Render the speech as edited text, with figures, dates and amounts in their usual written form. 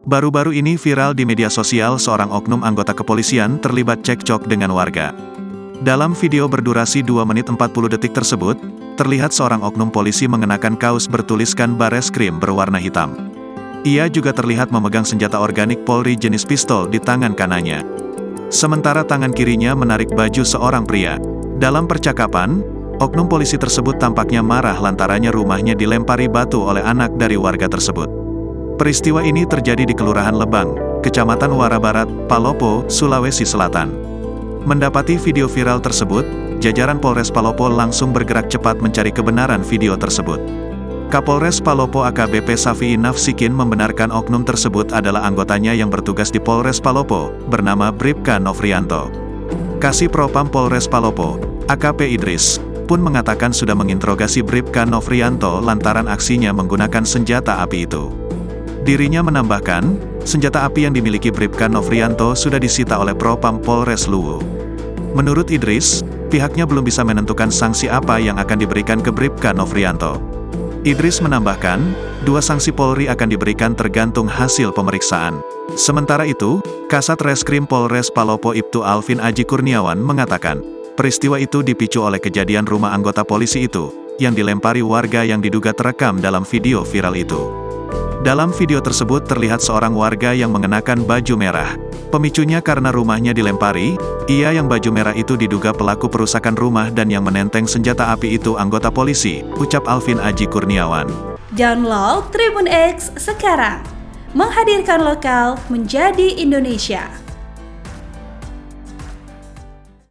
Baru-baru ini viral di media sosial seorang oknum anggota kepolisian terlibat cekcok dengan warga. Dalam video berdurasi 2 menit 40 detik tersebut, terlihat seorang oknum polisi mengenakan kaos bertuliskan Bareskrim berwarna hitam. Ia juga terlihat memegang senjata organik Polri jenis pistol di tangan kanannya. Sementara tangan kirinya menarik baju seorang pria. Dalam percakapan, oknum polisi tersebut tampaknya marah lantarannya rumahnya dilempari batu oleh anak dari warga tersebut. Peristiwa ini terjadi di Kelurahan Lebang, Kecamatan Wara Barat, Palopo, Sulawesi Selatan. Mendapati video viral tersebut, jajaran Polres Palopo langsung bergerak cepat mencari kebenaran video tersebut. Kapolres Palopo AKBP Safi'i Nafsikin membenarkan oknum tersebut adalah anggotanya yang bertugas di Polres Palopo, bernama Bribka Nofrianto. Kasih Propam Polres Palopo, AKP Idris, pun mengatakan sudah menginterogasi Bribka Nofrianto lantaran aksinya menggunakan senjata api itu. Dirinya menambahkan, senjata api yang dimiliki Bribka Nofrianto sudah disita oleh Propam Polres Luwu. Menurut Idris, pihaknya belum bisa menentukan sanksi apa yang akan diberikan ke Bribka Nofrianto. Idris menambahkan, 2 sanksi Polri akan diberikan tergantung hasil pemeriksaan. Sementara itu, Kasat Reskrim Polres Palopo Ibtu Alvin Aji Kurniawan mengatakan, peristiwa itu dipicu oleh kejadian rumah anggota polisi itu, yang dilempari warga yang diduga terekam dalam video viral itu. Dalam video tersebut terlihat seorang warga yang mengenakan baju merah. Pemicunya karena rumahnya dilempari, ia yang baju merah itu diduga pelaku perusakan rumah dan yang menenteng senjata api itu anggota polisi, ucap Alvin Aji Kurniawan. Download Tribun X sekarang, menghadirkan lokal menjadi Indonesia.